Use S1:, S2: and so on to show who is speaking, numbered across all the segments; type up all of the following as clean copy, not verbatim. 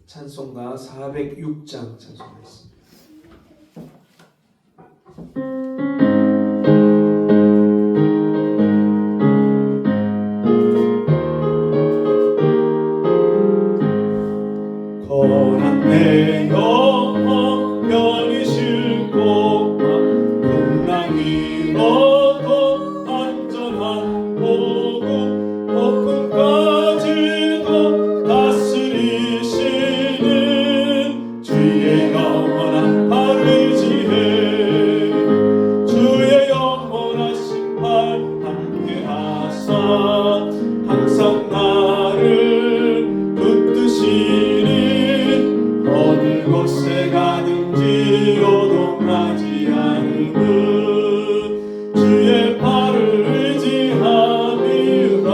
S1: 찬송가 406장 찬송하겠습니다.
S2: 고난 내 영혼 편히 싣고 풍랑 위로도 안전한 보고 폭풍까지도 다스리시는 주의 영원한 팔을 의지해 주의 영원하신 팔 함께하사 항상 나를 붙드시니 어느 곳에 가든지 요동하지 않는 주의 팔을 의지함이라.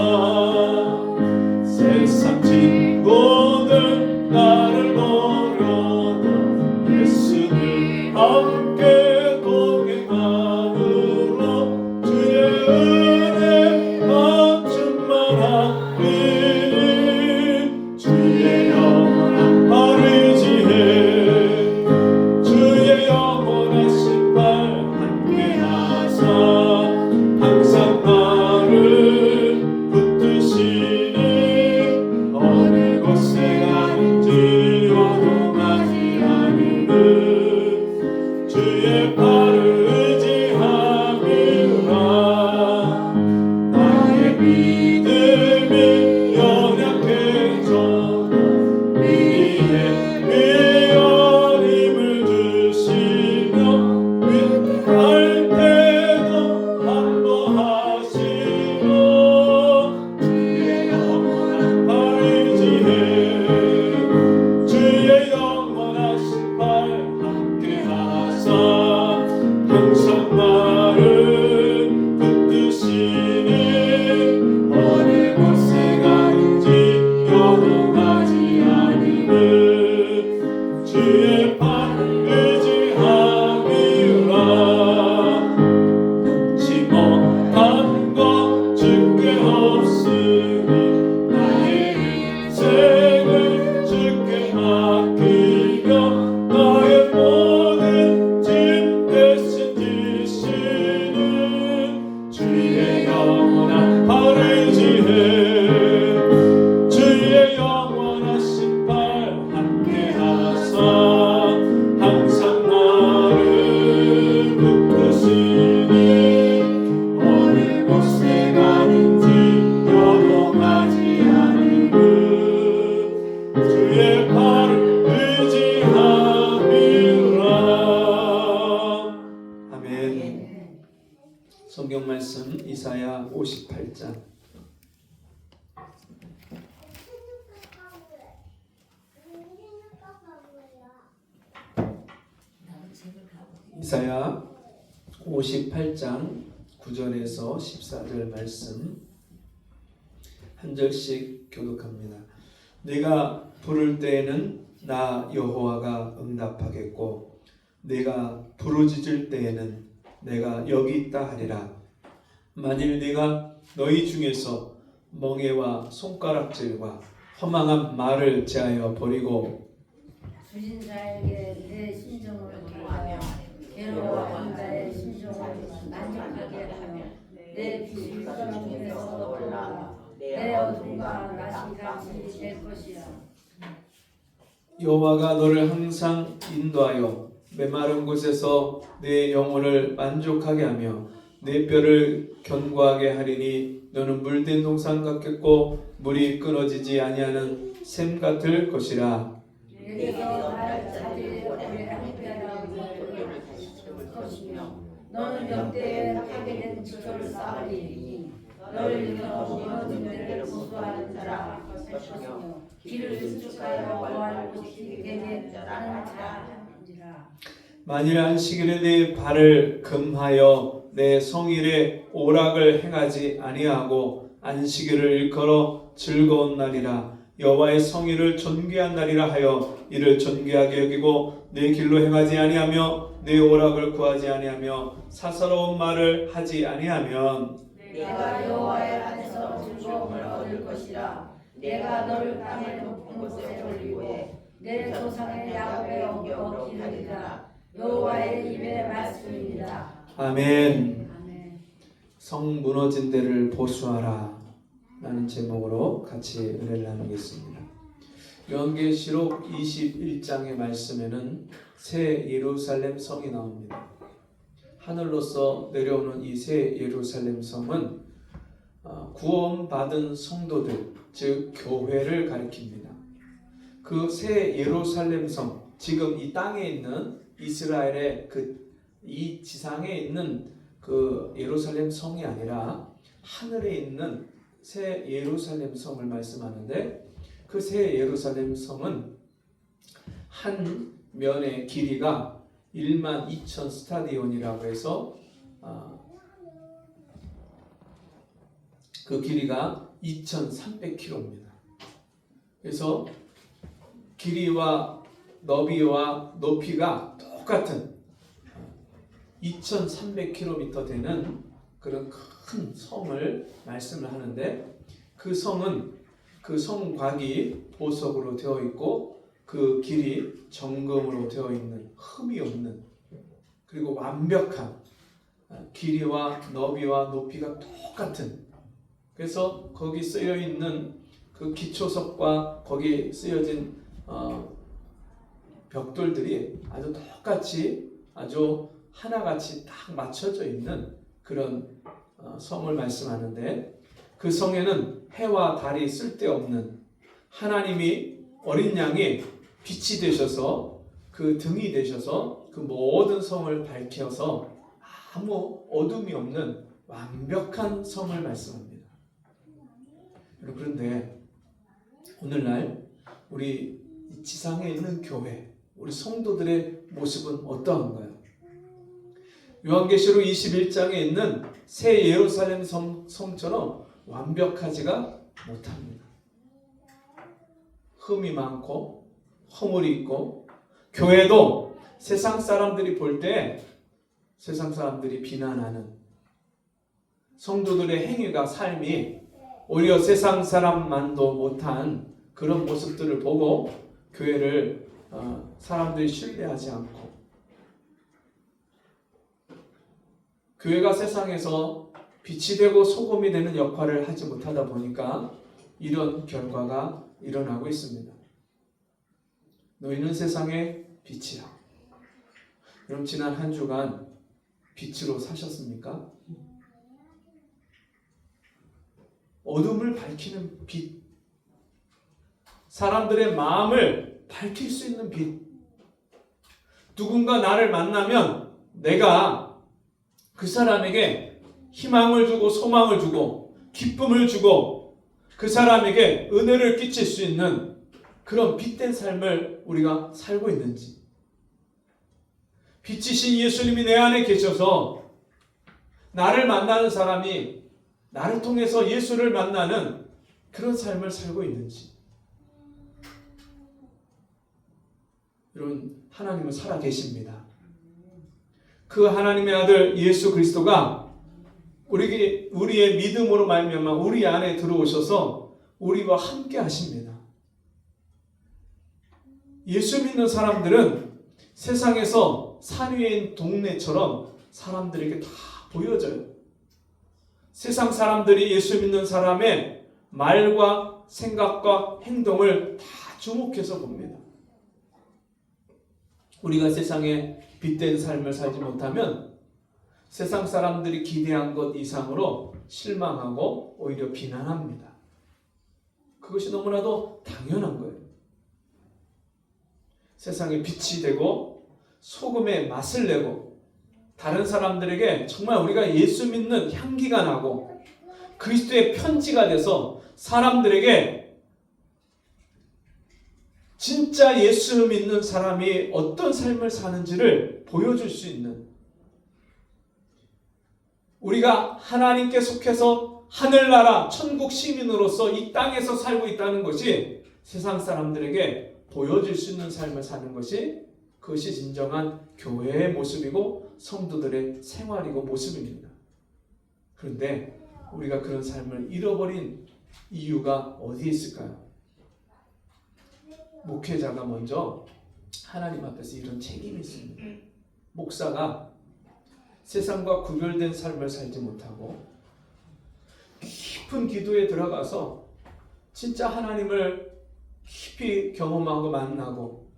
S2: 세상 친구들 나를 버려도 예수를 함께 동행함으로 주의 은혜가 충만하니 주의 영원한 팔을 의지해 주의 영원하신 팔 함께하사 항상 나를 붙드시니 어느 곳에 가든지 요동하지 않는 주의 팔을 의지함이라. 나의 믿음이 연약해져도 위에 위한 힘을 주시며 위할 때도 안보하시고 주의 영원한 팔 의지해 주의 영원하신 팔 함께하사 항상 나를 붙드시니 어느 곳에 가든지 요동하지 않는 주의 팔을 의지함이라. 지 못한 것 주께 없으니 나의 인생을 주께 맡기며 나의 모든 짐 대신 지시는 주의 영원한 팔을 의지해 주의 영원하신 팔 함께하사 항상 나를 붙드시니 어느 곳에 가든지 요동하지 않는 주의 팔을 의지함이라.
S1: 아멘. 성경 말씀 이사야 58장. 이사야 58장 9절에서 14절 말씀 한 절씩 교독합니다. 내가 부를 때에는 나 여호와가 응답하겠고 내가 부르짖을 때에는 내가 여기 있다 하리라. 만일 네가 너희 중에서 멍에와 손가락질과 허망한 말을 제하여 버리고
S3: 주신 자에게 내 심정을 구하며 괴로워하는 자의 심정을 만족하게 하며 내 빛이 중에서 돌아 내 어둠과 낮이 같이 될 것이야.
S1: 여호와가 너를 항상 인도하여 메마른 곳에서 내 영혼을 만족하게 하며 내 뼈를 견고하게 하리니 너는 물된 동산 같겠고 물이 끊어지지 아니하는 샘 같을 것이라.
S3: 내게서 날 자들이 오래 함께하라고 것이며 너는 역대에 파괴된 지초를 쌓으리니 너를 일으켜 무너진 데를 보수하는 자라 할 것이며 길을 수축하여 거할 곳이 되게 하는 자인지라.
S1: 만일 안식일에 내 발을 금하여 내 성일에 오락을 행하지 아니하고 안식일을 일컬어 즐거운 날이라 여호와의 성일을 존귀한 날이라 하여 이를 존귀하게 여기고 내 길로 행하지 아니하며 내 오락을 구하지 아니하며 사사로운 말을 하지 아니하면
S3: 내가 여호와의 안에서 즐거움을 얻을 것이라. 내가 너를 땅의 높은 곳에 올리고 내 조상의 야곱의 엉켜 기르리라. 여호와의 입의 말씀입니다.
S1: 아멘.
S3: 아멘.
S1: 성 무너진 데를 보수하라 라는 제목으로 같이 은혜를 나누겠습니다. 요한계시록 21장의 말씀에는 새 예루살렘 성이 나옵니다. 하늘로서 내려오는 이 새 예루살렘 성은 구원받은 성도들, 즉 교회를 가리킵니다. 그 새 예루살렘 성, 지금 이 땅에 있는 이스라엘의 이 지상에 있는 그 예루살렘 성이 아니라 하늘에 있는 새 예루살렘 성을 말씀하는데, 그 새 예루살렘 성은 한 면의 길이가 12,000 스타디온이라고 해서 그 길이가 2,300km입니다. 그래서 길이와 너비와 높이가 똑같은 2,300km 되는 그런 큰 성을 말씀을 하는데, 그 성은 그 성곽이 보석으로 되어 있고 그 길이 정금으로 되어 있는 흠이 없는, 그리고 완벽한 길이와 너비와 높이가 똑같은, 그래서 거기 쓰여 있는 그 기초석과 거기 쓰여진 벽돌들이 아주 똑같이 아주 하나같이 딱 맞춰져 있는 그런 성을 말씀하는데, 그 성에는 해와 달이 쓸데없는 하나님이 어린 양이 빛이 되셔서 그 등이 되셔서 그 모든 성을 밝혀서 아무 어둠이 없는 완벽한 성을 말씀합니다. 그런데 오늘날 우리 지상에 있는 교회, 우리 성도들의 모습은 어떠한가요? 요한계시록 21장에 있는 새 예루살렘 성처럼 완벽하지가 못합니다. 흠이 많고 허물이 있고, 교회도 세상 사람들이 볼 때 세상 사람들이 비난하는 성도들의 행위가, 삶이 오히려 세상 사람만도 못한 그런 모습들을 보고 교회를 사람들이 신뢰하지 않고, 교회가 세상에서 빛이 되고 소금이 되는 역할을 하지 못하다 보니까 이런 결과가 일어나고 있습니다. 너희는 세상의 빛이라. 그럼 지난 한 주간 빛으로 사셨습니까? 어둠을 밝히는 빛, 사람들의 마음을 밝힐 수 있는 빛. 누군가 나를 만나면 내가 그 사람에게 희망을 주고 소망을 주고 기쁨을 주고 그 사람에게 은혜를 끼칠 수 있는 그런 빛된 삶을 우리가 살고 있는지, 빛이신 예수님이 내 안에 계셔서 나를 만나는 사람이 나를 통해서 예수를 만나는 그런 삶을 살고 있는지. 여러분, 하나님은 살아계십니다. 그 하나님의 아들 예수 그리스도가 우리의 믿음으로 말미암아 우리 안에 들어오셔서 우리와 함께 하십니다. 예수 믿는 사람들은 세상에서 산 위에 있는 동네처럼 사람들에게 다 보여져요. 세상 사람들이 예수 믿는 사람의 말과 생각과 행동을 다 주목해서 봅니다. 우리가 세상에 빛된 삶을 살지 못하면 세상 사람들이 기대한 것 이상으로 실망하고 오히려 비난합니다. 그것이 너무나도 당연한 거예요. 세상에 빛이 되고 소금의 맛을 내고 다른 사람들에게 정말 우리가 예수 믿는 향기가 나고 그리스도의 편지가 돼서 사람들에게 진짜 예수 믿는 사람이 어떤 삶을 사는지를 보여줄 수 있는, 우리가 하나님께 속해서 하늘나라 천국 시민으로서 이 땅에서 살고 있다는 것이 세상 사람들에게 보여줄 수 있는 삶을 사는 것이, 그것이 진정한 교회의 모습이고 성도들의 생활이고 모습입니다. 그런데 우리가 그런 삶을 잃어버린 이유가 어디에 있을까요? 목회자가 먼저 하나님 앞에서 이런 책임이 있습니다. 목사가 세상과 구별된 삶을 살지 못하고 깊은 기도에 들어가서 진짜 하나님을 깊이 경험하고 만나고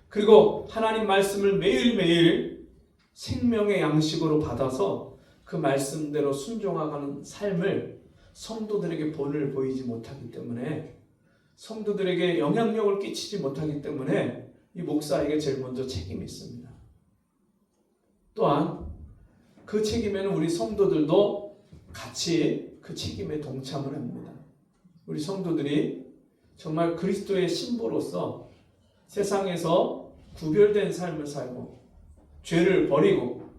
S1: 그리고 하나님 말씀을 매일매일 생명의 양식으로 받아서 그 말씀대로 순종하는 삶을 성도들에게 본을 보이지 못하기 때문에 성도들에게 영향력을 끼치지 못하기 때문에 이 목사에게 제일 먼저 책임이 있습니다. 또한 그 책임에는 우리 성도들도 같이 그 책임에 동참을 합니다. 우리 성도들이 정말 그리스도의 신부로서 세상에서 구별된 삶을 살고 죄를 버리고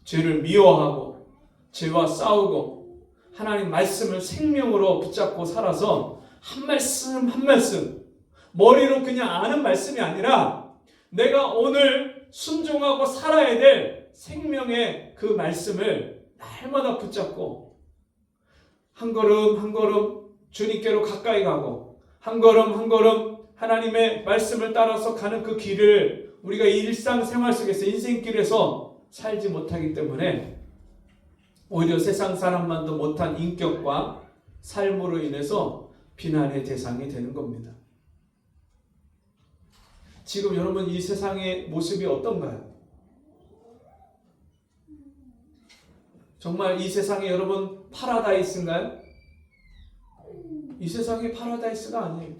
S1: 죄를 미워하고 죄와 싸우고 하나님 말씀을 생명으로 붙잡고 살아서 한 말씀 한 말씀 머리로 그냥 아는 말씀이 아니라 내가 오늘 순종하고 살아야 될 생명의 그 말씀을 날마다 붙잡고 한 걸음 한 걸음 주님께로 가까이 가고 한 걸음 한 걸음 하나님의 말씀을 따라서 가는 그 길을 우리가 일상생활 속에서 인생길에서 살지 못하기 때문에 오히려 세상 사람만도 못한 인격과 삶으로 인해서 비난의 대상이 되는 겁니다. 지금 여러분 이 세상의 모습이 어떤가요? 정말 이 세상에 여러분 파라다이스인가요? 이 세상이 파라다이스가 아니에요.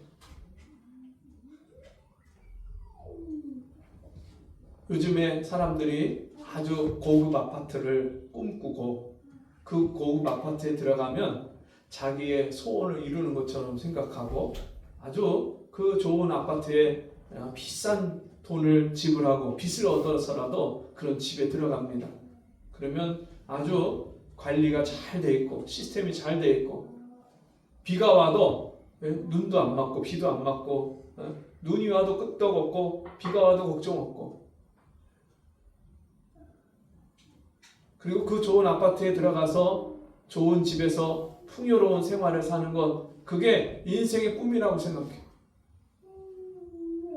S1: 요즘에 사람들이 아주 고급 아파트를 꿈꾸고 그 고급 아파트에 들어가면 자기의 소원을 이루는 것처럼 생각하고 아주 그 좋은 아파트에 비싼 돈을 지불하고 빚을 얻어서라도 그런 집에 들어갑니다. 그러면 아주 관리가 잘 돼 있고 시스템이 잘 돼 있고 비가 와도 눈도 안 맞고 비도 안 맞고 눈이 와도 끄떡 없고 비가 와도 걱정 없고 그리고 그 좋은 아파트에 들어가서 좋은 집에서 풍요로운 생활을 사는 것 그게 인생의 꿈이라고 생각해요.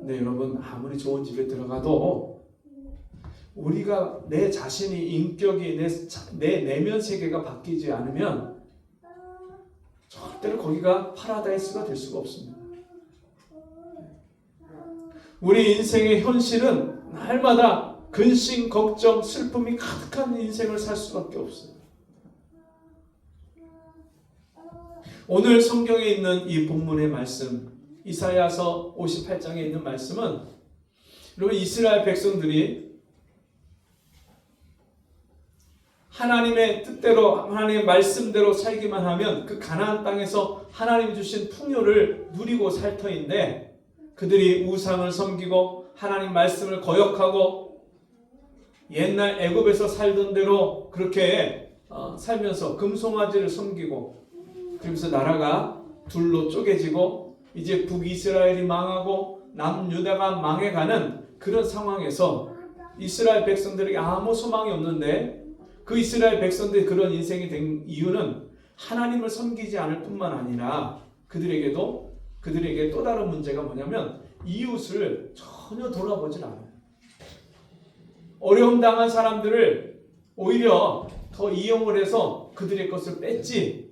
S1: 근데 여러분 아무리 좋은 집에 들어가도 우리가 내 자신이 인격이 내 내면 세계가 바뀌지 않으면 절대로 거기가 파라다이스가 될 수가 없습니다. 우리 인생의 현실은 날마다 근심, 걱정, 슬픔이 가득한 인생을 살 수밖에 없어요. 오늘 성경에 있는 이 본문의 말씀 이사야서 58장에 있는 말씀은 여러분 이스라엘 백성들이 하나님의 뜻대로 하나님의 말씀대로 살기만 하면 그 가나안 땅에서 하나님 주신 풍요를 누리고 살 터인데 그들이 우상을 섬기고 하나님 말씀을 거역하고 옛날 애굽에서 살던 대로 그렇게 살면서 금송아지를 섬기고 그러면서 나라가 둘로 쪼개지고 이제 북이스라엘이 망하고 남유다가 망해가는 그런 상황에서 이스라엘 백성들에게 아무 소망이 없는데 그 이스라엘 백성들이 그런 인생이 된 이유는 하나님을 섬기지 않을 뿐만 아니라 그들에게 또 다른 문제가 뭐냐면 이웃을 전혀 돌아보질 않아요. 어려움 당한 사람들을 오히려 더 이용을 해서 그들의 것을 뺐지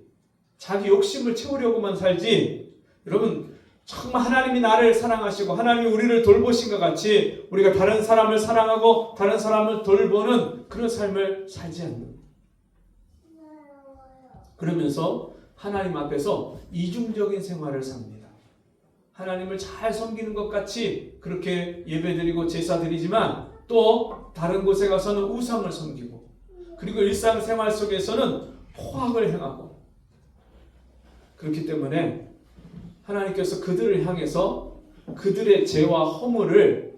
S1: 자기 욕심을 채우려고만 살지. 여러분 정말 하나님이 나를 사랑하시고 하나님이 우리를 돌보신 것 같이 우리가 다른 사람을 사랑하고 다른 사람을 돌보는 그런 삶을 살지 않는. 그러면서 하나님 앞에서 이중적인 생활을 삽니다. 하나님을 잘 섬기는 것 같이 그렇게 예배드리고 제사드리지만 또 다른 곳에 가서는 우상을 섬기고 그리고 일상생활 속에서는 포악을 행하고 그렇기 때문에 하나님께서 그들을 향해서 그들의 죄와 허물을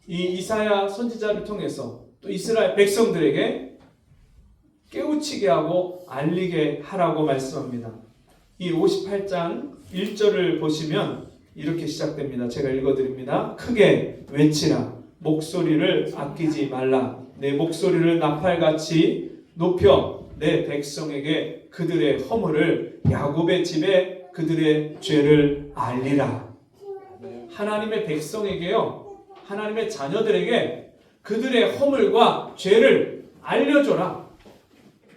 S1: 이 이사야 선지자를 통해서 또 이스라엘 백성들에게 깨우치게 하고 알리게 하라고 말씀합니다. 이 58장 1절을 보시면 이렇게 시작됩니다. 제가 읽어드립니다. 크게 외치라. 목소리를 아끼지 말라. 내 목소리를 나팔같이 높여 내 백성에게 그들의 허물을 야곱의 집에 그들의 죄를 알리라. 하나님의 백성에게요, 하나님의 자녀들에게 그들의 허물과 죄를 알려줘라.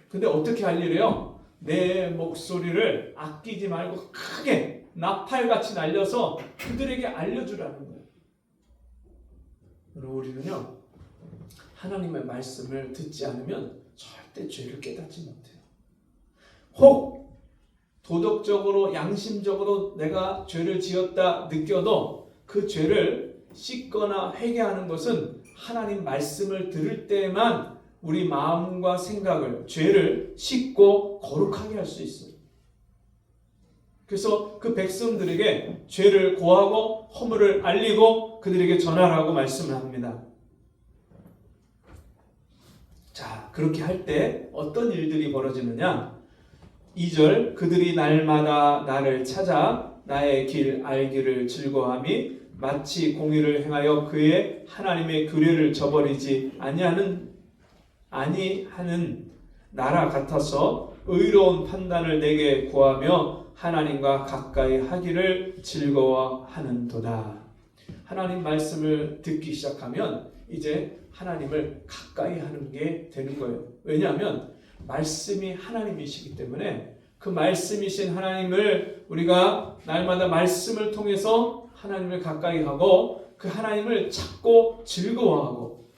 S1: 근데 어떻게 알리래요? 내 목소리를 아끼지 말고 크게 나팔같이 날려서 그들에게 알려주라는 거예요. 그럼 우리는요, 하나님의 말씀을 듣지 않으면 절대 죄를 깨닫지 못해요. 혹 도덕적으로 양심적으로 내가 죄를 지었다 느껴도 그 죄를 씻거나 회개하는 것은 하나님 말씀을 들을 때만 우리 마음과 생각을, 죄를 씻고 거룩하게 할 수 있어요. 그래서 그 백성들에게 죄를 고하고 허물을 알리고 그들에게 전하라고 말씀을 합니다. 자, 그렇게 할 때 어떤 일들이 벌어지느냐? 2절, 그들이 날마다 나를 찾아 나의 길 알기를 즐거워함이 마치 공의를 행하여 그의 하나님의 규례를 저버리지 아니하는 나라 같아서 의로운 판단을 내게 구하며 하나님과 가까이 하기를 즐거워하는도다. 하나님 말씀을 듣기 시작하면 이제 하나님을 가까이 하는 게 되는 거예요. 왜냐하면 말씀이 하나님이시기 때문에 그 말씀이신 하나님을 우리가 날마다 말씀을 통해서 하나님을 가까이 하고 그 하나님을 찾고 즐거워하고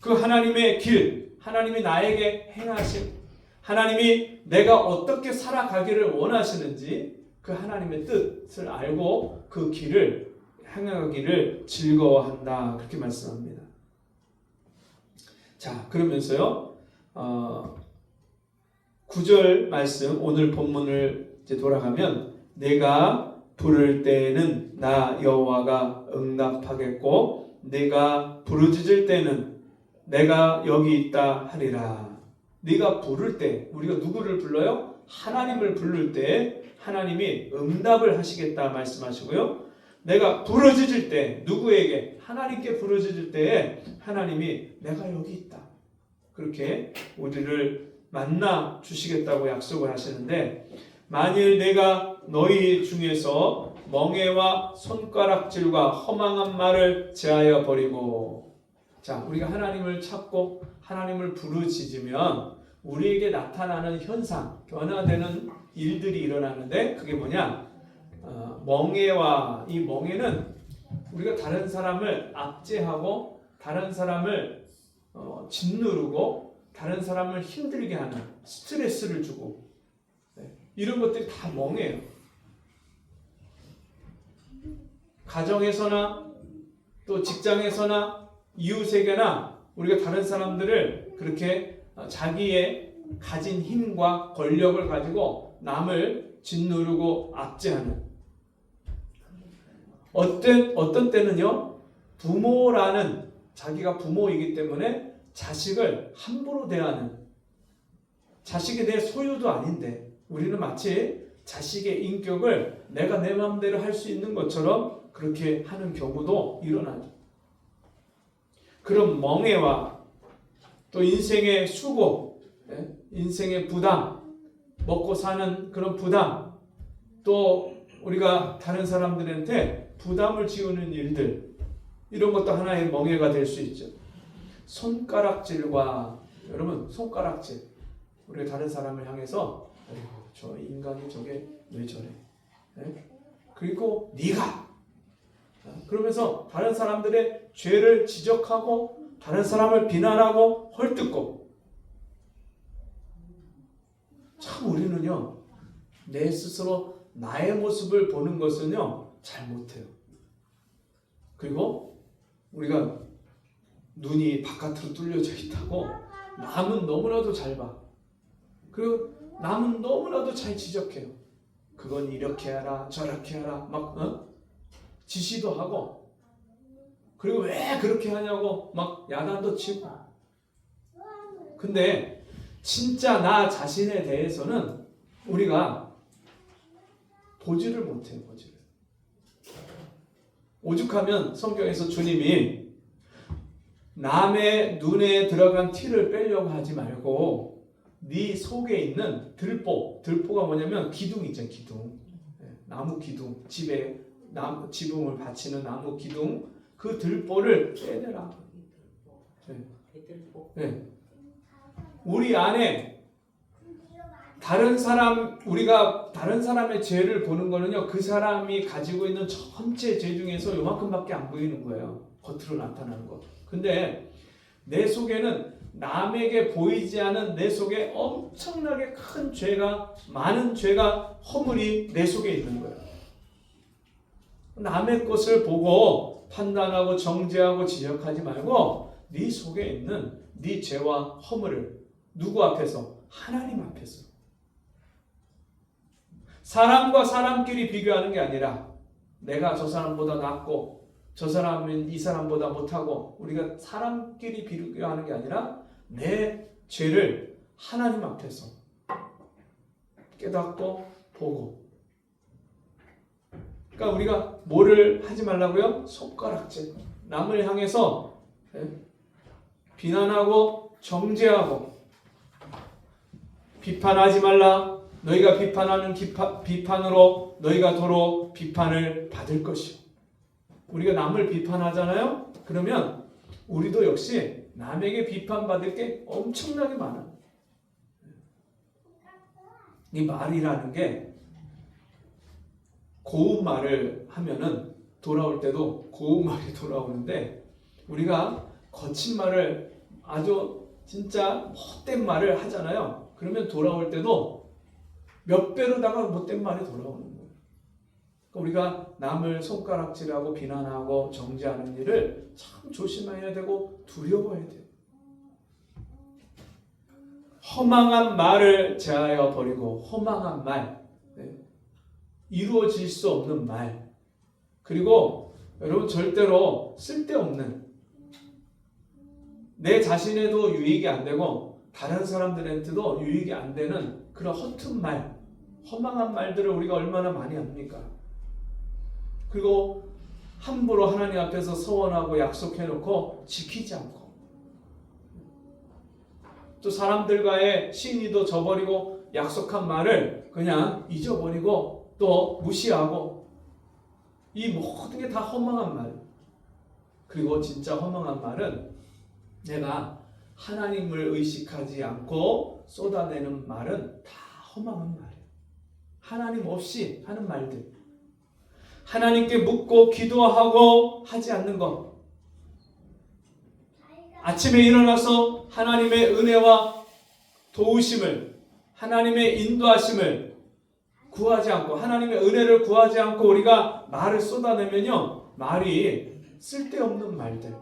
S1: 그 하나님의 길, 하나님이 나에게 행하신, 하나님이 내가 어떻게 살아가기를 원하시는지 그 하나님의 뜻을 알고 그 길을 행하기를 즐거워한다. 그렇게 말씀합니다. 자, 그러면서요, 9절 말씀, 오늘 본문을 이제 돌아가면 내가 부를 때에는 나 여호와가 응답하겠고 내가 부르짖을 때는 내가 여기 있다 하리라. 네가 부를 때, 우리가 누구를 불러요? 하나님을 부를 때 하나님이 응답을 하시겠다 말씀하시고요. 내가 부르짖을 때, 누구에게? 하나님께 부르짖을 때에 하나님이 내가 여기 있다. 그렇게 우리를 만나 주시겠다고 약속을 하시는데, 만일 내가 너희 중에서 멍에와 손가락질과 허망한 말을 제하여 버리고, 자, 우리가 하나님을 찾고 하나님을 부르짖으면 우리에게 나타나는 현상, 변화되는 일들이 일어나는데 그게 뭐냐? 멍에와, 이 멍에는 우리가 다른 사람을 압제하고 다른 사람을 짓누르고 다른 사람을 힘들게 하는, 스트레스를 주고, 이런 것들이 다 멍해요. 가정에서나 또 직장에서나 이웃에게나 우리가 다른 사람들을 그렇게 자기의 가진 힘과 권력을 가지고 남을 짓누르고 압제하는, 어떤 때는요, 부모라는, 자기가 부모이기 때문에 자식을 함부로 대하는, 자식에 대해 소유도 아닌데 우리는 마치 자식의 인격을 내가 내 마음대로 할 수 있는 것처럼 그렇게 하는 경우도 일어나죠. 그런 멍해와 또 인생의 수고, 인생의 부담, 먹고 사는 그런 부담, 또 우리가 다른 사람들한테 부담을 지우는 일들, 이런 것도 하나의 멍해가 될 수 있죠. 손가락질과, 여러분, 손가락질, 우리가 다른 사람을 향해서 저 인간이 저게 왜 저래? 그리고 네가, 그러면서 다른 사람들의 죄를 지적하고 다른 사람을 비난하고 헐뜯고, 참 우리는요, 내 스스로 나의 모습을 보는 것은요 잘 못해요. 그리고 우리가 눈이 바깥으로 뚫려져 있다고 남은 너무나도 잘 봐. 그리고 남은 너무나도 잘 지적해요. 그건 이렇게 하라 저렇게 하라 막 지시도 하고, 그리고 왜 그렇게 하냐고 막 야단도 치고. 근데 진짜 나 자신에 대해서는 우리가 보지를 못해요. 보지를. 오죽하면 성경에서 주님이 남의 눈에 들어간 티를 빼려고 하지 말고 네 속에 있는 들보가 뭐냐면 기둥 있잖아요. 기둥. 나무 기둥, 집에 지붕을 받치는 나무 기둥 그 들보를 떼내라. 네. 우리 안에 우리가 다른 사람의 죄를 보는 거는요, 그 사람이 가지고 있는 전체 죄 중에서 요만큼밖에 안 보이는 거예요. 겉으로 나타나는 거. 근데 내 속에는 남에게 보이지 않은 내 속에 엄청나게 큰 죄가, 많은 죄가, 허물이 내 속에 있는 거예요. 남의 것을 보고 판단하고 정죄하고 지적하지 말고 네 속에 있는 네 죄와 허물을 누구 앞에서? 하나님 앞에서. 사람과 사람끼리 비교하는 게 아니라 내가 저 사람보다 낫고 저 사람은 이 사람보다 못하고 우리가 사람끼리 비교하는 게 아니라 내 죄를 하나님 앞에서 깨닫고 보고. 그러니까 우리가 뭐를 하지 말라고요? 손가락질. 남을 향해서 비난하고 정죄하고 비판하지 말라. 너희가 비판하는 비판으로 너희가 도로 비판을 받을 것이요. 우리가 남을 비판하잖아요. 그러면 우리도 역시 남에게 비판받을 게 엄청나게 많아요. 이 말이라는 게 고운 말을 하면은 돌아올 때도 고운 말이 돌아오는데 우리가 거친 말을 아주 진짜 못된 말을 하잖아요. 그러면 돌아올 때도 몇 배로다가 못된 말이 돌아오는 거예요. 그러니까 우리가 남을 손가락질하고 비난하고 정죄하는 일을 참 조심해야 되고 두려워해야 돼요. 허망한 말을 제하여 버리고 허망한 말, 이루어질 수 없는 말, 그리고 여러분 절대로 쓸데없는 내 자신에도 유익이 안 되고 다른 사람들한테도 유익이 안 되는 그런 허튼 말, 허망한 말들을 우리가 얼마나 많이 합니까? 그리고 함부로 하나님 앞에서 서원하고 약속해놓고 지키지 않고 또 사람들과의 신의도 저버리고 약속한 말을 그냥 잊어버리고 또 무시하고 이 모든 게 다 허망한 말. 그리고 진짜 허망한 말은 내가 하나님을 의식하지 않고 쏟아내는 말은 다 허망한 말이에요. 하나님 없이 하는 말들. 하나님께 묻고 기도하고 하지 않는 것. 아침에 일어나서 하나님의 은혜와 도우심을, 하나님의 인도하심을 구하지 않고 하나님의 은혜를 구하지 않고 우리가 말을 쏟아내면요, 말이 쓸데없는 말들,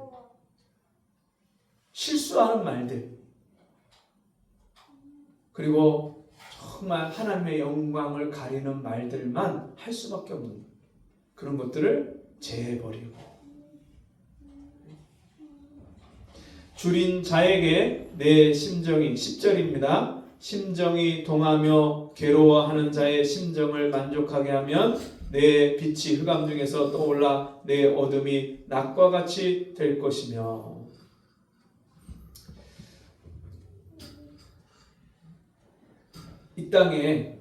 S1: 실수하는 말들, 그리고 정말 하나님의 영광을 가리는 말들만 할 수밖에 없는 그런 것들을 제해버리고 줄인 자에게 내 심정이 10절입니다. 심정이 동하며 괴로워하는 자의 심정을 만족하게 하면 내 빛이 흑암 중에서 떠올라 내 어둠이 낮과 같이 될 것이며. 이 땅에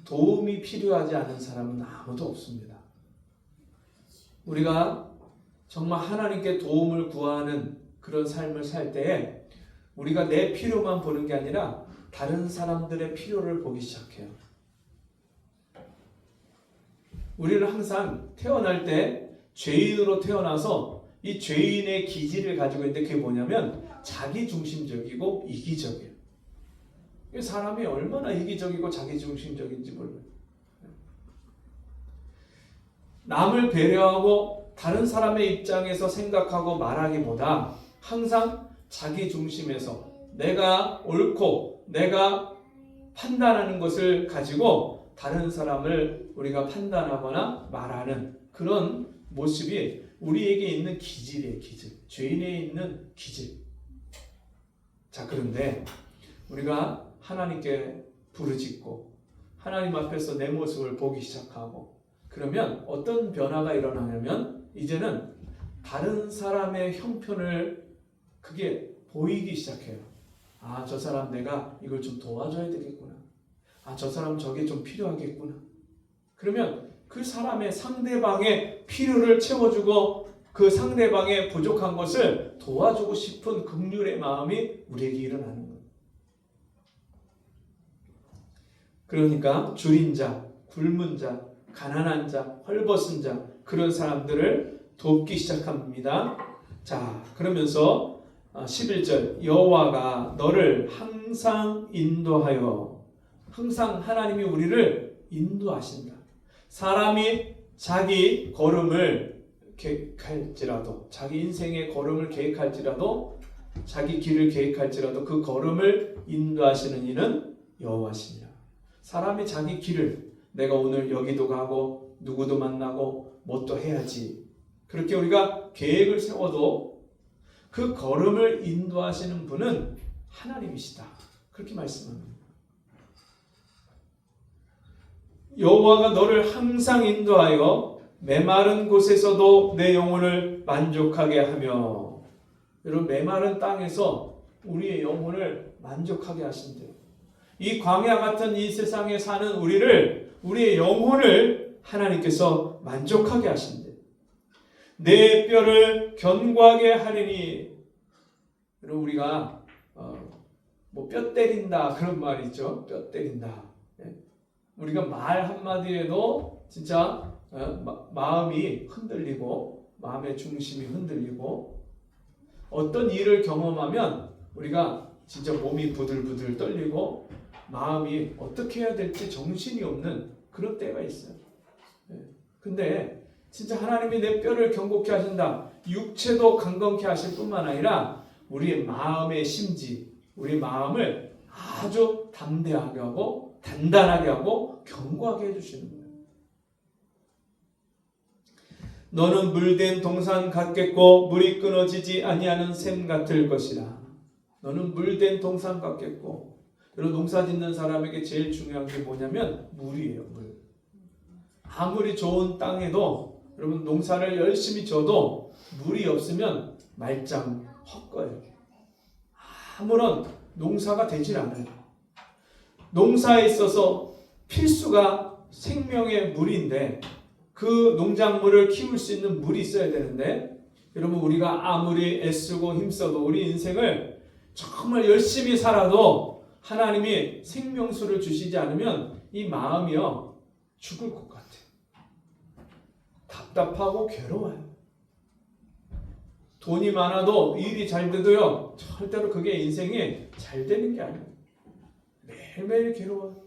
S1: 도움이 필요하지 않은 사람은 아무도 없습니다. 우리가 정말 하나님께 도움을 구하는 그런 삶을 살 때에 우리가 내 필요만 보는 게 아니라 다른 사람들의 필요를 보기 시작해요. 우리는 항상 태어날 때 죄인으로 태어나서 이 죄인의 기질을 가지고 있는데 그게 뭐냐면 자기중심적이고 이기적이에요. 사람이 얼마나 이기적이고 자기중심적인지 몰라요. 남을 배려하고 다른 사람의 입장에서 생각하고 말하기보다 항상 자기 중심에서 내가 옳고 내가 판단하는 것을 가지고 다른 사람을 우리가 판단하거나 말하는 그런 모습이 우리에게 있는 기질이에요. 기질. 죄인에 있는 기질. 자, 그런데 우리가 하나님께 부르짖고 하나님 앞에서 내 모습을 보기 시작하고 그러면 어떤 변화가 일어나냐면 이제는 다른 사람의 형편을 그게 보이기 시작해요. 아, 저 사람 내가 이걸 좀 도와줘야 되겠구나. 아, 저 사람 저게 좀 필요하겠구나. 그러면 그 사람의 상대방의 필요를 채워주고 그 상대방의 부족한 것을 도와주고 싶은 긍휼의 마음이 우리에게 일어나는 거예요. 그러니까 줄인 자, 굶은 자, 가난한 자, 헐벗은 자 그런 사람들을 돕기 시작합니다. 자, 그러면서 11절 여호와가 너를 항상 인도하여 항상 하나님이 우리를 인도하신다. 사람이 자기 걸음을 계획할지라도 자기 인생의 걸음을 계획할지라도 자기 길을 계획할지라도 그 걸음을 인도하시는 이는 여호와시니라. 사람이 자기 길을 내가 오늘 여기도 가고 누구도 만나고 뭐 또 해야지 그렇게 우리가 계획을 세워도 그 걸음을 인도하시는 분은 하나님이시다. 그렇게 말씀합니다. 여호와가 너를 항상 인도하여 메마른 곳에서도 내 영혼을 만족하게 하며 여러분 메마른 땅에서 우리의 영혼을 만족하게 하신대요. 이 광야 같은 이 세상에 사는 우리의 영혼을 하나님께서 만족하게 하신대요. 내 뼈를 견고하게 하리니 여러분 우리가 뭐 뼈 때린다 그런 말 있죠. 뼈 때린다. 우리가 말 한마디에도 진짜 마음이 흔들리고 마음의 중심이 흔들리고 어떤 일을 경험하면 우리가 진짜 몸이 부들부들 떨리고 마음이 어떻게 해야 될지 정신이 없는 그런 때가 있어요. 근데 진짜 하나님이 내 뼈를 견고케 하신다. 육체도 강건케 하실 뿐만 아니라 우리의 마음의 심지, 우리 마음을 아주 담대하게 하고 단단하게 하고 견고하게 해주시는 거예요. 너는 물된 동산 같겠고 물이 끊어지지 아니하는 샘 같을 것이라. 너는 물된 동산 같겠고 여러분 농사 짓는 사람에게 제일 중요한 게 뭐냐면 물이에요. 물. 아무리 좋은 땅에도 여러분 농사를 열심히 져도 물이 없으면 말짱 헛거예요. 아무런 농사가 되질 않아요. 농사에 있어서 필수가 생명의 물인데 그 농작물을 키울 수 있는 물이 있어야 되는데 여러분 우리가 아무리 애쓰고 힘써도 우리 인생을 정말 열심히 살아도 하나님이 생명수를 주시지 않으면 이 마음이요 죽을 것 같아요. 답답하고 괴로워요. 돈이 많아도 일이 잘 돼도요 절대로 그게 인생이 잘 되는 게 아니에요. 매일매일 괴로워요.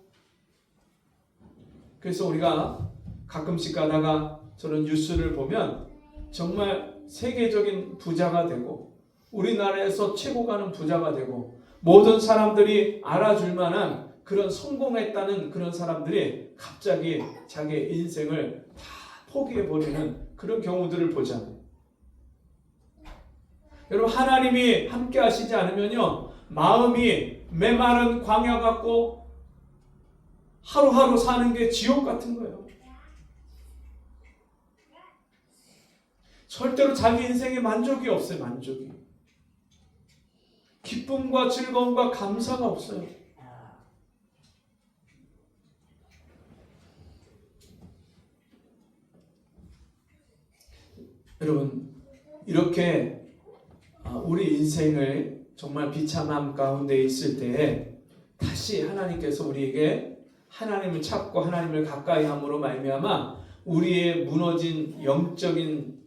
S1: 그래서 우리가 가끔씩 가다가 저런 뉴스를 보면 정말 세계적인 부자가 되고 우리나라에서 최고 가는 부자가 되고 모든 사람들이 알아줄 만한 그런 성공했다는 그런 사람들이 갑자기 자기의 인생을 다 포기해버리는 그런 경우들을 보잖아요. 여러분 하나님이 함께 하시지 않으면요 마음이 메마른 광야 같고 하루하루 사는 게 지옥 같은 거예요. 절대로 자기 인생에 만족이 없어요. 만족이. 기쁨과 즐거움과 감사가 없어요. 여러분 이렇게 우리 인생을 정말 비참함 가운데 있을 때에 다시 하나님께서 우리에게 하나님을 찾고 하나님을 가까이 함으로 말미암아 우리의 무너진 영적인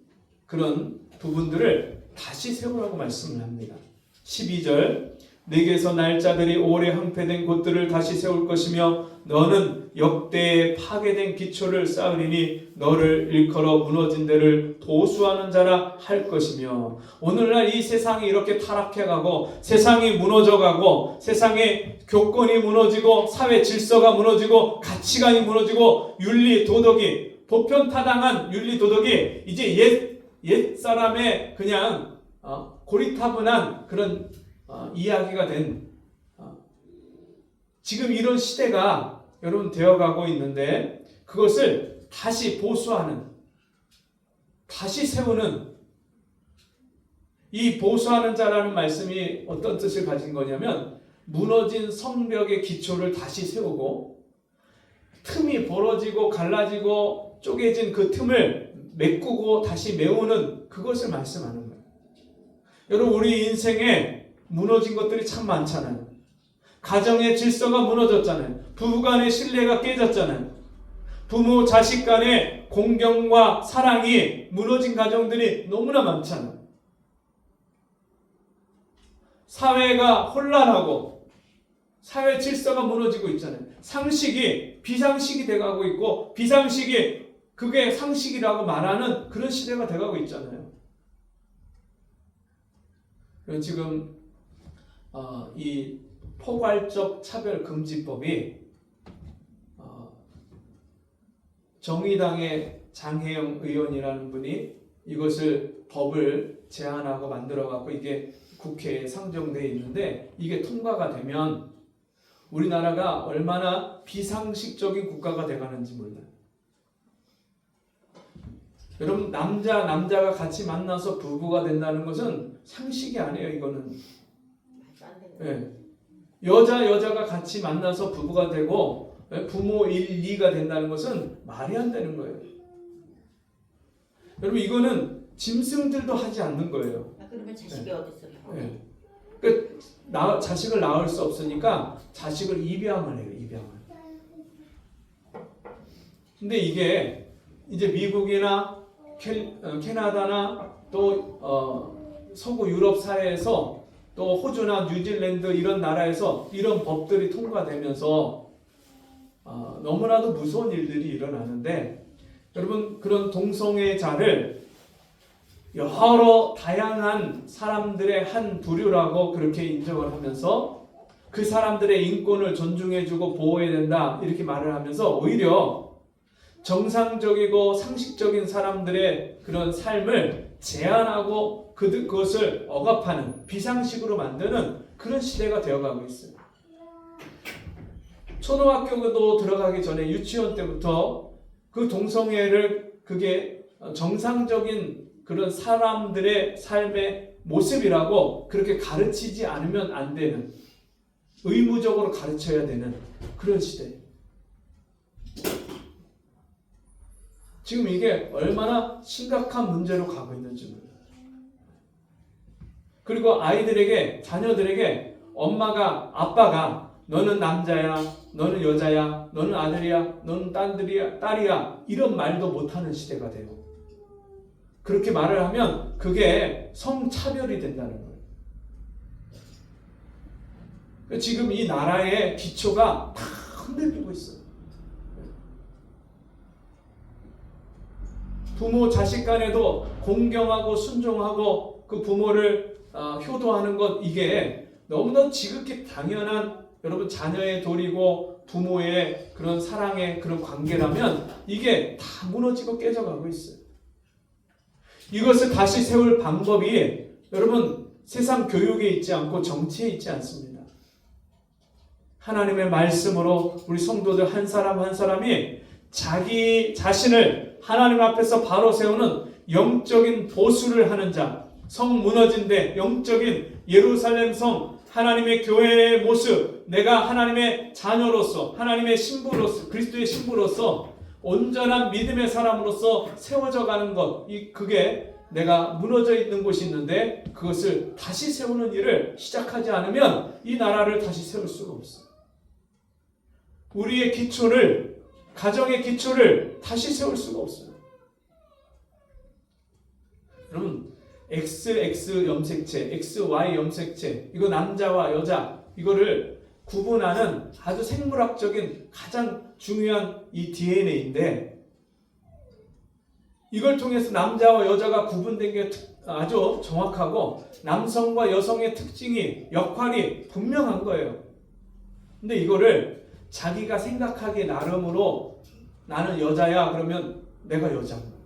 S1: 그런 부분들을 다시 세우라고 말씀을 합니다. 12절 내게서 날짜들이 오래 황폐된 곳들을 다시 세울 것이며 너는 역대의 파괴된 기초를 쌓으리니 너를 일컬어 무너진 데를 도수하는 자라 할 것이며 오늘날 이 세상이 이렇게 타락해가고 세상이 무너져가고 세상의 교권이 무너지고 사회 질서가 무너지고 가치관이 무너지고 윤리 도덕이 보편타당한 윤리 도덕이 이제 옛 사람의 그냥 고리타분한 그런 이야기가 된 지금 이런 시대가 여러분 되어가고 있는데 그것을 다시 보수하는 다시 세우는 이 보수하는 자라는 말씀이 어떤 뜻을 가진 거냐면 무너진 성벽의 기초를 다시 세우고 틈이 벌어지고 갈라지고 쪼개진 그 틈을 메꾸고 다시 메우는 그것을 말씀하는 거예요. 여러분, 우리 인생에 무너진 것들이 참 많잖아요. 가정의 질서가 무너졌잖아요. 부부간의 신뢰가 깨졌잖아요. 부모 자식 간의 공경과 사랑이 무너진 가정들이 너무나 많잖아요. 사회가 혼란하고 사회 질서가 무너지고 있잖아요. 상식이 비상식이 돼가고 있고 비상식이 그게 상식이라고 말하는 그런 시대가 돼가고 있잖아요. 지금 이 포괄적 차별금지법이 정의당의 장혜영 의원이라는 분이 이것을 법을 제안하고 만들어갖고 이게 국회에 상정되어 있는데 이게 통과가 되면 우리나라가 얼마나 비상식적인 국가가 돼가는지 몰라요. 여러분, 남자가 같이 만나서 부부가 된다는 것은 상식이 아니에요. 이거는 네. 여자가 같이 만나서 부부가 되고 부모 1, 2가 된다는 것은 말이 안 되는 거예요. 여러분, 이거는 짐승들도 하지 않는 거예요.
S4: 그러면 자식이
S1: 네.
S4: 어디 있어요?
S1: 네. 그러니까 자식을 낳을 수 없으니까 자식을 입양을 해요. 입양을. 근데 이게 이제 미국이나 캐나다나 또 서구 유럽 사회에서 또 호주나 뉴질랜드 이런 나라에서 이런 법들이 통과되면서 너무나도 무서운 일들이 일어나는데, 여러분, 그런 동성애자를 여러 다양한 사람들의 한 부류라고 그렇게 인정을 하면서 그 사람들의 인권을 존중해주고 보호해야 된다 이렇게 말을 하면서 오히려 정상적이고 상식적인 사람들의 그런 삶을 제한하고 그것을 억압하는 비상식으로 만드는 그런 시대가 되어가고 있어요. 초등학교도 들어가기 전에 유치원 때부터 그 동성애를 그게 정상적인 그런 사람들의 삶의 모습이라고 그렇게 가르치지 않으면 안 되는, 의무적으로 가르쳐야 되는 그런 시대. 지금 이게 얼마나 심각한 문제로 가고 있는지 몰라요. 그리고 아이들에게, 자녀들에게 아빠가 너는 남자야, 너는 여자야, 너는 아들이야, 너는 딸이야 이런 말도 못하는 시대가 돼요. 그렇게 말을 하면 그게 성차별이 된다는 거예요. 지금 이 나라의 기초가 다 흔들리고 있어요. 부모 자식 간에도 공경하고 순종하고 그 부모를 효도하는 것, 이게 너무나 지극히 당연한 여러분 자녀의 도리고 부모의 그런 사랑의 그런 관계라면 이게 다 무너지고 깨져가고 있어요. 이것을 다시 세울 방법이 여러분 세상 교육에 있지 않고 정치에 있지 않습니다. 하나님의 말씀으로 우리 성도들 한 사람 한 사람이 자기 자신을 하나님 앞에서 바로 세우는 영적인 보수를 하는 자, 성 무너진 데 영적인 예루살렘 성 하나님의 교회의 모습, 내가 하나님의 자녀로서 하나님의 신부로서 그리스도의 신부로서 온전한 믿음의 사람으로서 세워져 가는 것, 그게 내가 무너져 있는 곳이 있는데 그것을 다시 세우는 일을 시작하지 않으면 이 나라를 다시 세울 수가 없어요. 우리의 기초를, 가정의 기초를 다시 세울 수가 없어요. 여러분, XX 염색체, XY 염색체, 이거 남자와 여자, 이거를 구분하는 아주 생물학적인 가장 중요한 이 DNA인데, 이걸 통해서 남자와 여자가 구분된 게 아주 정확하고 남성과 여성의 특징이, 역할이 분명한 거예요. 근데 이거를 자기가 생각하기에 나름으로 나는 여자야 그러면 내가 여자고.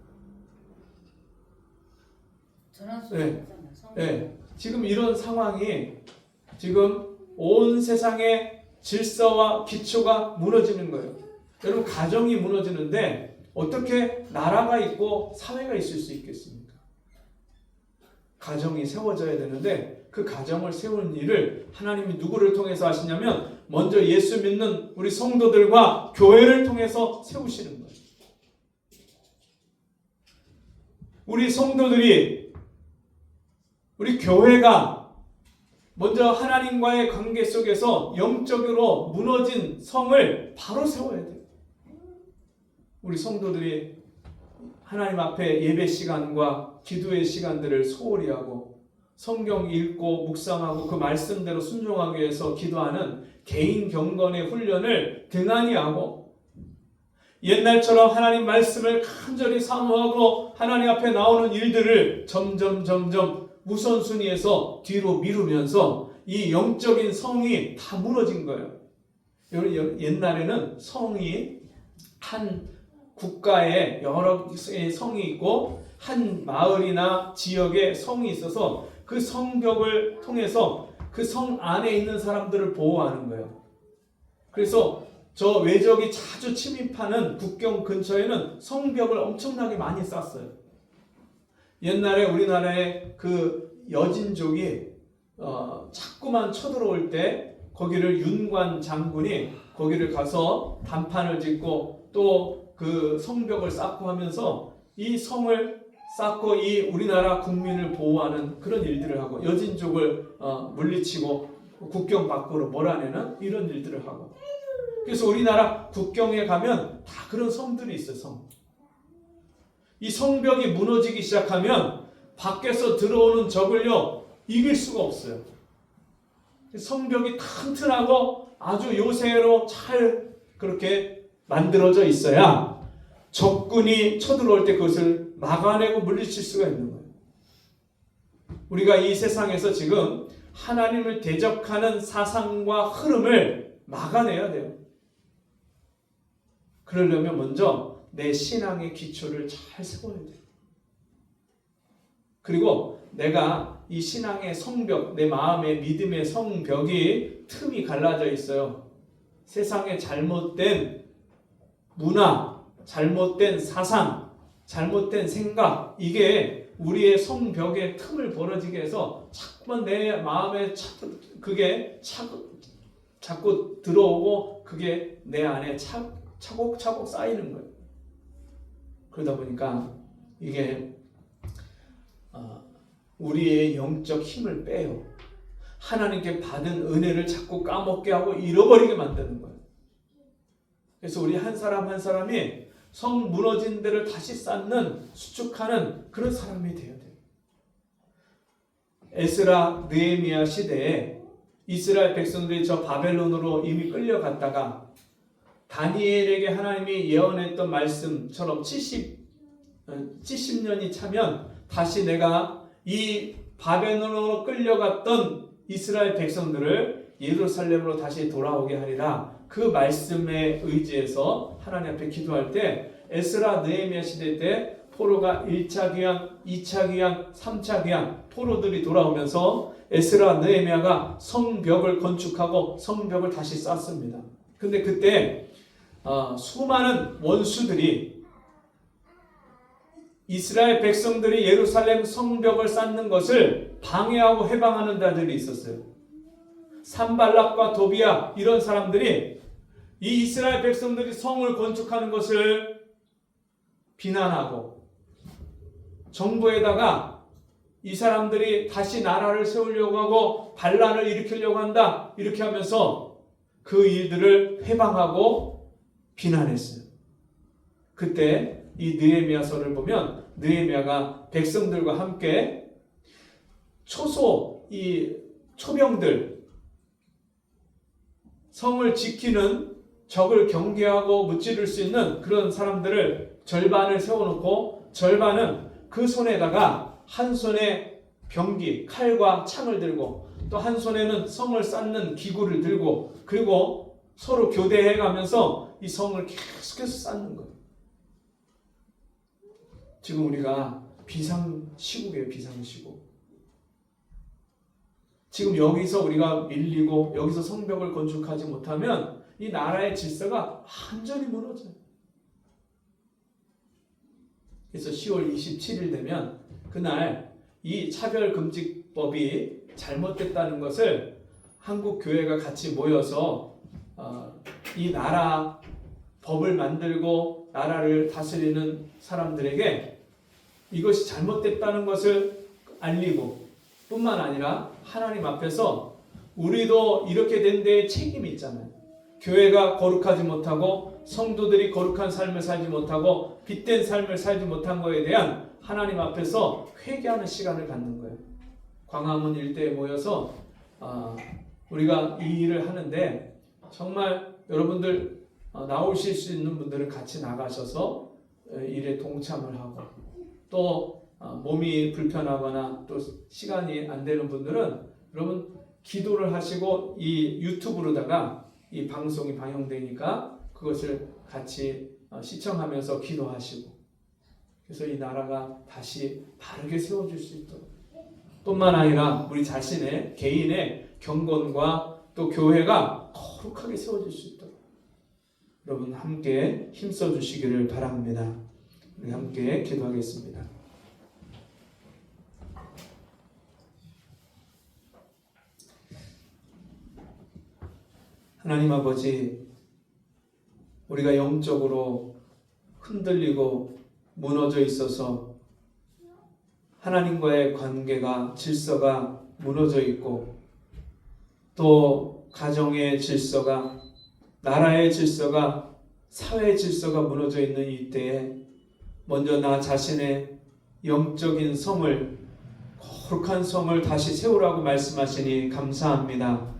S1: 네. 지금 이런 상황이 지금 온 세상의 질서와 기초가 무너지는 거예요. 여러분, 가정이 무너지는데 어떻게 나라가 있고 사회가 있을 수 있겠습니까? 가정이 세워져야 되는데 그 가정을 세우는 일을 하나님이 누구를 통해서 하시냐면 먼저 예수 믿는 우리 성도들과 교회를 통해서 세우시는 거예요. 우리 성도들이, 우리 교회가 먼저 하나님과의 관계 속에서 영적으로 무너진 성을 바로 세워야 돼요. 우리 성도들이 하나님 앞에 예배 시간과 기도의 시간들을 소홀히 하고 성경 읽고 묵상하고 그 말씀대로 순종하기 위해서 기도하는 개인 경건의 훈련을 등한히 하고 옛날처럼 하나님 말씀을 간절히 사모하고 하나님 앞에 나오는 일들을 점점 우선순위에서 뒤로 미루면서 이 영적인 성이 다 무너진 거예요. 옛날에는 성이 한 국가에 여러 성이 있고 한 마을이나 지역에 성이 있어서 그 성벽을 통해서 그 성 안에 있는 사람들을 보호하는 거예요. 그래서 저 외적이 자주 침입하는 국경 근처에는 성벽을 엄청나게 많이 쌌어요. 옛날에 우리나라의 그 여진족이 자꾸만 쳐들어올 때 거기를 윤관 장군이 거기를 가서 단판을 짓고 또 그 성벽을 쌓고 하면서 이 성을 쌓고 이 우리나라 국민을 보호하는 그런 일들을 하고 여진족을 물리치고 국경 밖으로 몰아내는 이런 일들을 하고, 그래서 우리나라 국경에 가면 다 그런 성들이 있어요. 성. 이 성벽이 무너지기 시작하면 밖에서 들어오는 적을요 이길 수가 없어요. 성벽이 튼튼하고 아주 요새로 잘 그렇게 만들어져 있어야 적군이 쳐들어올 때 그것을 막아내고 물리칠 수가 있는 거예요. 우리가 이 세상에서 지금 하나님을 대적하는 사상과 흐름을 막아내야 돼요. 그러려면 먼저 내 신앙의 기초를 잘 세워야 돼요. 그리고 내가 이 신앙의 성벽, 내 마음의 믿음의 성벽이 틈이 갈라져 있어요. 세상의 잘못된 문화, 잘못된 사상, 잘못된 생각, 이게 우리의 성벽에 틈을 벌어지게 해서 자꾸만 내 마음에 그게 자꾸 들어오고 그게 내 안에 차곡차곡 쌓이는 거예요. 그러다 보니까 이게 우리의 영적 힘을 빼요. 하나님께 받은 은혜를 자꾸 까먹게 하고 잃어버리게 만드는 거예요. 그래서 우리 한 사람 한 사람이 성 무너진 데를 다시 쌓는, 수축하는 그런 사람이 되어야 돼요. 에스라, 느헤미야 시대에 이스라엘 백성들이 저 바벨론으로 이미 끌려갔다가 다니엘에게 하나님이 예언했던 말씀처럼 70년이 차면 다시 내가 이 바벨론으로 끌려갔던 이스라엘 백성들을 예루살렘으로 다시 돌아오게 하리라. 그 말씀에 의지해서 하나님 앞에 기도할 때 에스라 느헤미야 시대 때 포로가 1차 귀환, 2차 귀환, 3차 귀환 포로들이 돌아오면서 에스라 느헤미야가 성벽을 건축하고 성벽을 다시 쌓습니다. 근데 그때 수많은 원수들이 이스라엘 백성들이 예루살렘 성벽을 쌓는 것을 방해하고 해방하는 자들이 있었어요. 산발락과 도비야 이런 사람들이 이 이스라엘 백성들이 성을 건축하는 것을 비난하고 정부에다가 이 사람들이 다시 나라를 세우려고 하고 반란을 일으키려고 한다 이렇게 하면서 그 일들을 해방하고 비난했어요. 그때 이 느헤미야서를 보면 느헤미야가 백성들과 함께 초병들 성을 지키는 적을 경계하고 무찌를 수 있는 그런 사람들을 절반을 세워놓고 절반은 그 손에다가 한 손에 병기, 칼과 창을 들고 또 한 손에는 성을 쌓는 기구를 들고 그리고 서로 교대해 가면서 이 성을 계속해서 쌓는 거예요. 지금 우리가 비상시국이에요. 비상시국. 지금 여기서 우리가 밀리고 여기서 성벽을 건축하지 못하면 이 나라의 질서가 완전히 무너져요. 그래서 10월 27일 되면 그날 이 차별금지법이 잘못됐다는 것을 한국 교회가 같이 모여서 이 나라 법을 만들고 나라를 다스리는 사람들에게 이것이 잘못됐다는 것을 알리고 뿐만 아니라 하나님 앞에서 우리도 이렇게 된 데에 책임이 있잖아요. 교회가 거룩하지 못하고 성도들이 거룩한 삶을 살지 못하고 빛된 삶을 살지 못한 것에 대한 하나님 앞에서 회개하는 시간을 갖는 거예요. 광화문 일대에 모여서 우리가 이 일을 하는데 정말 여러분들 나오실 수 있는 분들은 같이 나가셔서 일에 동참을 하고 또 몸이 불편하거나 또 시간이 안 되는 분들은 여러분 기도를 하시고 이 유튜브로다가 이 방송이 방영되니까 그것을 같이 시청하면서 기도하시고 그래서 이 나라가 다시 바르게 세워질 수 있도록 뿐만 아니라 우리 자신의 개인의 경건과 또 교회가 거룩하게 세워질 수 있도록 여러분 함께 힘써 주시기를 바랍니다. 우리 함께 기도하겠습니다. 하나님 아버지, 우리가 영적으로 흔들리고 무너져 있어서 하나님과의 관계가 질서가 무너져 있고 또 가정의 질서가 나라의 질서가 사회의 질서가 무너져 있는 이때에 먼저 나 자신의 영적인 성을 거룩한 성을 다시 세우라고 말씀하시니 감사합니다.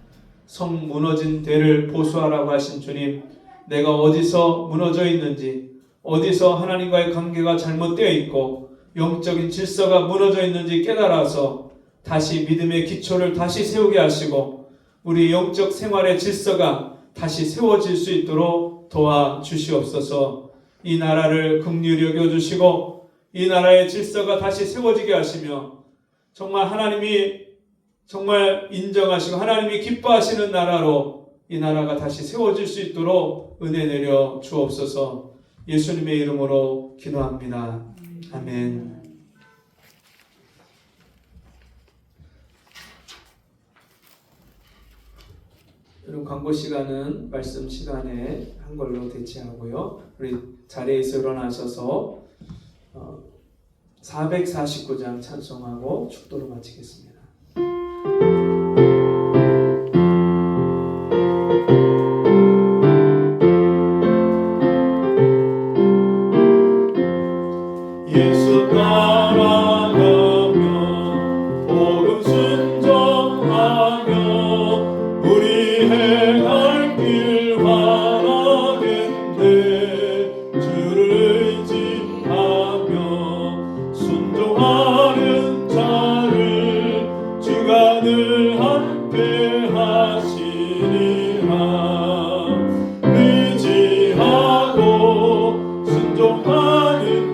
S1: 성 무너진 대를 보수하라고 하신 주님, 내가 어디서 무너져 있는지 어디서 하나님과의 관계가 잘못되어 있고 영적인 질서가 무너져 있는지 깨달아서 다시 믿음의 기초를 다시 세우게 하시고 우리 영적 생활의 질서가 다시 세워질 수 있도록 도와주시옵소서. 이 나라를 긍휼히 여겨주시고 이 나라의 질서가 다시 세워지게 하시며 정말 하나님이 정말 인정하시고 하나님이 기뻐하시는 나라로 이 나라가 다시 세워질 수 있도록 은혜 내려 주옵소서. 예수님의 이름으로 기도합니다. 아멘. 여러분 광고 시간은 말씀 시간에 한 걸로 대체하고요. 우리 자리에서 일어나셔서 449장 찬송하고 축도로 마치겠습니다.
S2: 예수 따라가며 복음 순종하며 우리 행할 길 바라겠네. 주를 의지하며 순종하는 자를 주가 늘 함께 하시리라. 의지하고 순종하는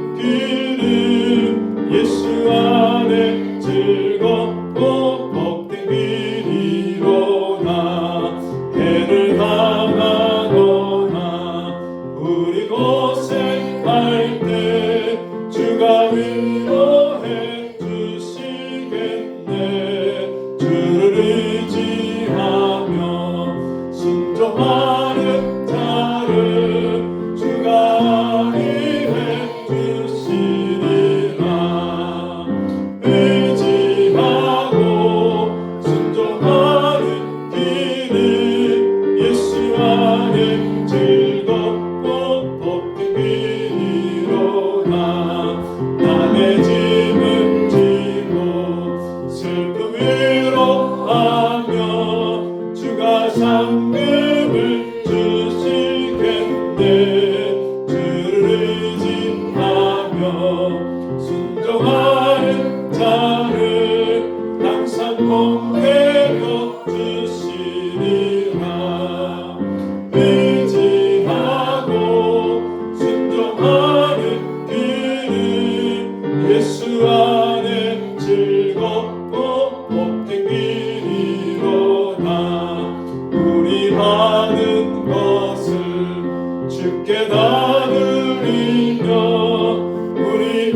S2: 예수 안에 즐겁고 복된 길이로나. 해를 당하거나 우리 고생할 때 주가 위로해 주시겠네. 주를 의지하며 순종하는 자를 주가 위해 주시리라. 의지하고 순종하는 길은 예수 안에 즐겁고 복된 길이로나. 남의 짐을 지고 슬픔 위로하며 주가 상급을 주시겠네. 주를 의지하며 순종하는 자를 항상 복되어 주시리라. 의지하고 순종하는 길은 예수 안에 즐겁고 복된 길이로나. 우리 하는 것을 주께 다 드리며 우리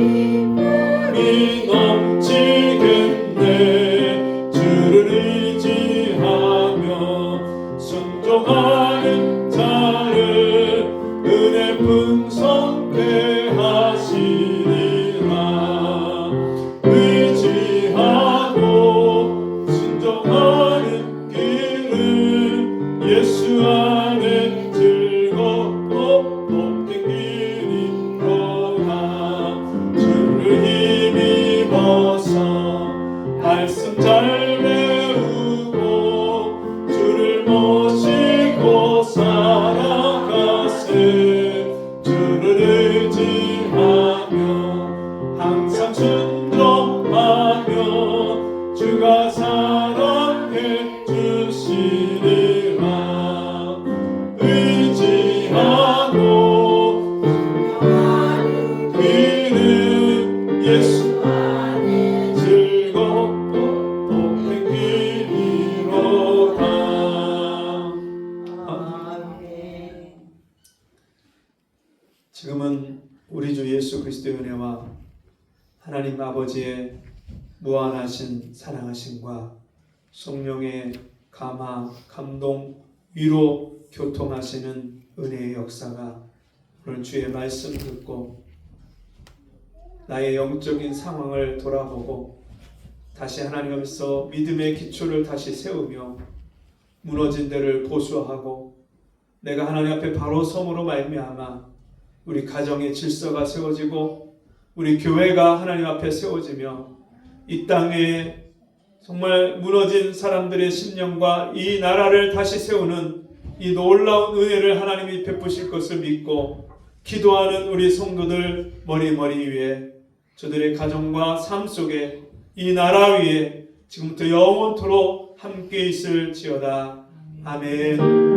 S1: 하나님 아버지의 무한하신 사랑하심과 성령의 감화, 감동, 위로, 교통하시는 은혜의 역사가 오늘 주의 말씀 듣고 나의 영적인 상황을 돌아보고 다시 하나님 앞에서 믿음의 기초를 다시 세우며 무너진 데를 보수하고 내가 하나님 앞에 바로 섬으로 말미암아 우리 가정의 질서가 세워지고 우리 교회가 하나님 앞에 세워지며 이 땅에 정말 무너진 사람들의 심령과 이 나라를 다시 세우는 이 놀라운 은혜를 하나님이 베푸실 것을 믿고 기도하는 우리 성도들 머리 위에 저들의 가정과 삶 속에 이 나라 위에 지금부터 영원토록 함께 있을지어다. 아멘.